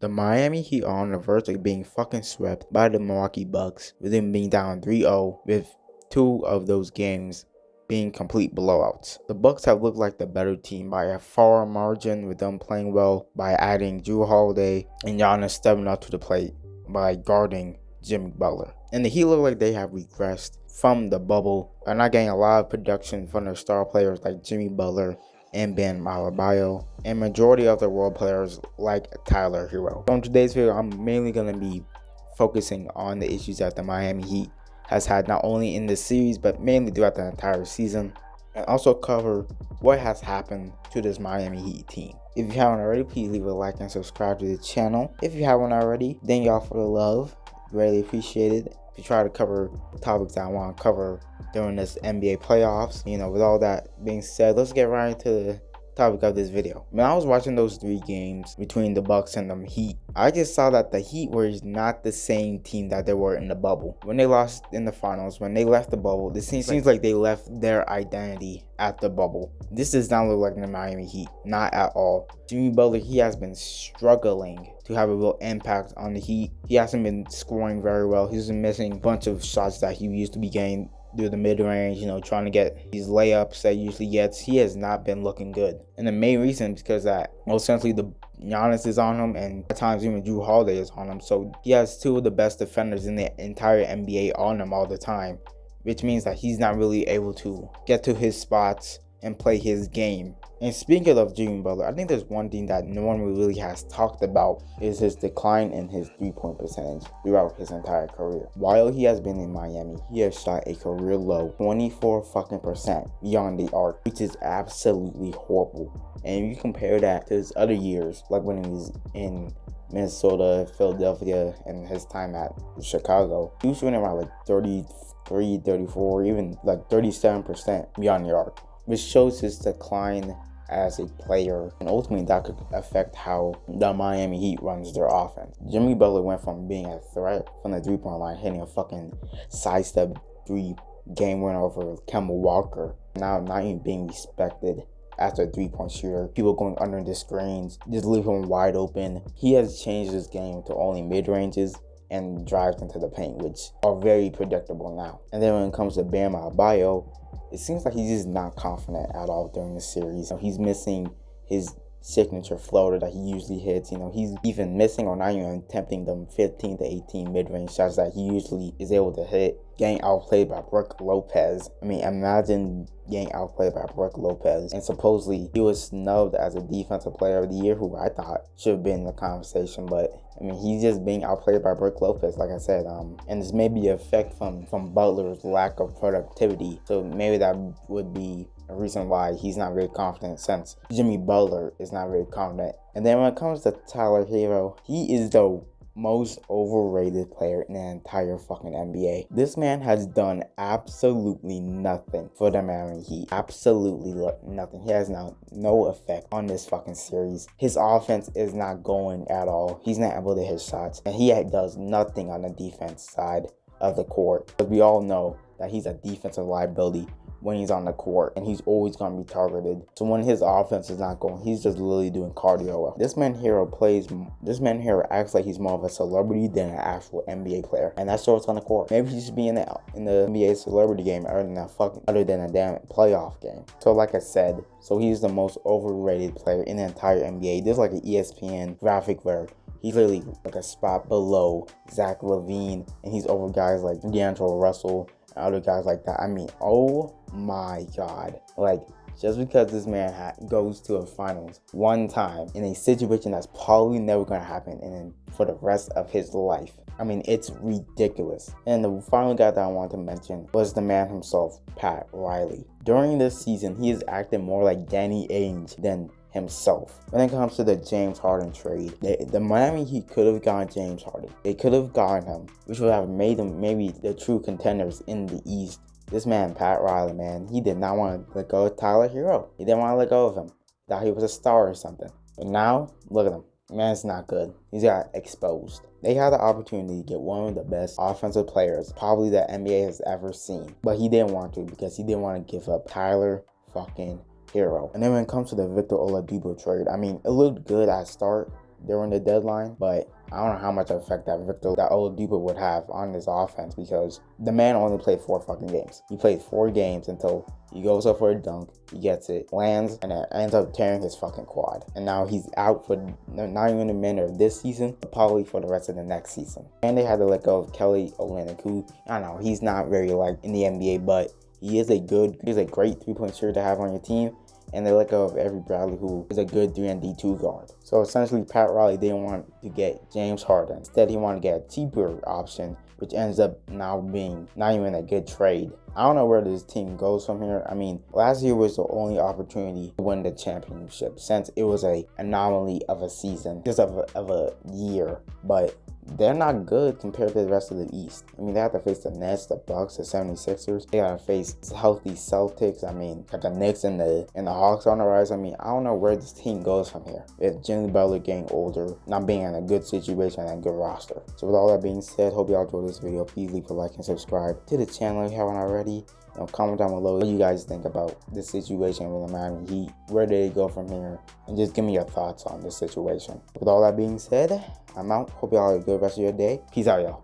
The Miami Heat are on the verge of being fucking swept by the Milwaukee Bucks, with them being down 3-0, with 2 of those games being complete blowouts. The Bucks have looked like the better team by a far margin, with them playing well by adding Jrue Holiday and Giannis stepping up to the plate by guarding Jimmy Butler. And the Heat look like they have regressed from the bubble by not getting a lot of production from their star players like Jimmy Butler and Adebayo, and majority of the role players like Tyler Herro. So in today's video, I'm mainly going to be focusing on the issues that the Miami Heat has had not only in this series, but mainly throughout the entire season, and also cover what has happened to this Miami Heat team. If you haven't already, please leave a like and subscribe to the channel. If you haven't already, thank y'all for the love. Greatly appreciated. To try to cover the topics that I want to cover during this NBA playoffs. With all that being said, let's get right into the topic of this video. When I was watching those 3 games between the Bucks and the Heat, I just saw that the Heat were not the same team that they were in the bubble. When they lost in the finals, when they left the bubble, it seems like they left their identity at the bubble. This does not look like the Miami Heat, not at all. Jimmy Butler, he has been struggling to have a real impact on the Heat. He hasn't been scoring very well. He's been missing a bunch of shots that he used to be getting through the mid-range, trying to get these layups that he usually gets. He has not been looking good. And the main reason is because that, essentially the Giannis is on him, and at times even Jrue Holiday is on him. So he has 2 of the best defenders in the entire NBA on him all the time, which means that he's not really able to get to his spots and play his game. And speaking of Jimmy Butler, I think there's one thing that no one really has talked about is his decline in his 3-point percentage throughout his entire career. While he has been in Miami, he has shot a career low 24% beyond the arc, which is absolutely horrible. And if you compare that to his other years, like when he was in Minnesota, Philadelphia, and his time at Chicago, he was shooting around like 33, 34, even like 37% beyond the arc, which shows his decline as a player, and ultimately that could affect how the Miami Heat runs their offense. Jimmy Butler went from being a threat from the 3-point line, hitting a fucking sidestep 3 game winner over Kemba Walker, now not even being respected as a 3-point shooter. People going under the screens, just leave him wide open. He has changed his game to only mid-ranges and drives into the paint, which are very predictable now. And then when it comes to Adebayo, it seems like he's just not confident at all during the series. He's missing his signature floater that he usually hits. He's even missing or not even attempting them 15 to 18 mid-range shots that he usually is able to hit. Getting outplayed by Brook Lopez. Imagine getting outplayed by Brook Lopez. And supposedly he was snubbed as a defensive player of the year, who I thought should have been in the conversation. But he's just being outplayed by Brook Lopez, like I said. And this may be an effect from Butler's lack of productivity. So maybe that would be a reason why he's not very confident, since Jimmy Butler is not very confident. And then when it comes to Tyler Herro, he is the most overrated player in the entire fucking NBA. This man has done absolutely nothing for the Miami Heat. Absolutely nothing. He has no effect on this fucking series. His offense is not going at all. He's not able to hit shots, and he does nothing on the defense side of the court. But we all know that he's a defensive liability when he's on the court, and he's always going to be targeted. So when his offense is not going, he's just literally doing cardio. This man Herro acts like he's more of a celebrity than an actual NBA player, and that shows on the court. Maybe he should be in the NBA celebrity game other than a damn playoff game. So like I said, he's the most overrated player in the entire NBA. There's like an ESPN graphic where he's literally like a spot below Zach LaVine, and he's over guys like D'Angelo Russell and other guys like that. Oh my God. Just because this man goes to a finals one time in a situation that's probably never going to happen for the rest of his life. It's ridiculous. And the final guy that I wanted to mention was the man himself, Pat Riley. During this season, he has acted more like Danny Ainge than himself. When it comes to the James Harden trade, the Miami Heat could have gotten James Harden. They could have gotten him, which would have made them maybe the true contenders in the East. This man, Pat Riley, man, he did not want to let go of Tyler Herro. He didn't want to let go of him. Thought he was a star or something. But now, look at him. Man's not good. He's got exposed. They had the opportunity to get one of the best offensive players probably the NBA has ever seen. But he didn't want to, because he didn't want to give up Tyler fucking Herro. And then when it comes to the Victor Oladipo trade, it looked good at start, during the deadline, but I don't know how much effect that Oladipo would have on this offense, because the man only played 4 fucking games. He played 4 games until he goes up for a dunk, he gets it, lands, and it ends up tearing his fucking quad. And now he's out for not even a minute of this season, but probably for the rest of the next season. And they had to let go of Kelly Olynyk, who, I don't know, he's not very liked in the NBA, but he's a great 3-point shooter to have on your team. And they let go of Avery Bradley, who is a good 3-and-D2 guard. So essentially, Pat Riley didn't want to get James Harden. Instead, he wanted to get a cheaper option, which ends up now being not even a good trade. I don't know where this team goes from here. I mean, last year was the only opportunity to win the championship, since it was an anomaly of a season, just of a year. But they're not good compared to the rest of the East. I mean, they have to face the Nets, the Bucks, the 76ers. They gotta face healthy Celtics. I mean, got the Knicks and the Hawks on the rise. I mean, I don't know where this team goes from here. With Jimmy Butler getting older, not being in a good situation and a good roster. So with all that being said, hope y'all enjoyed this video. Please leave a like and subscribe to the channel if you haven't already. Comment down below what you guys think about this situation with the Miami Heat. Where do they go from here? And just give me your thoughts on this situation. With all that being said, I'm out. Hope y'all have a good rest of your day. Peace out, y'all.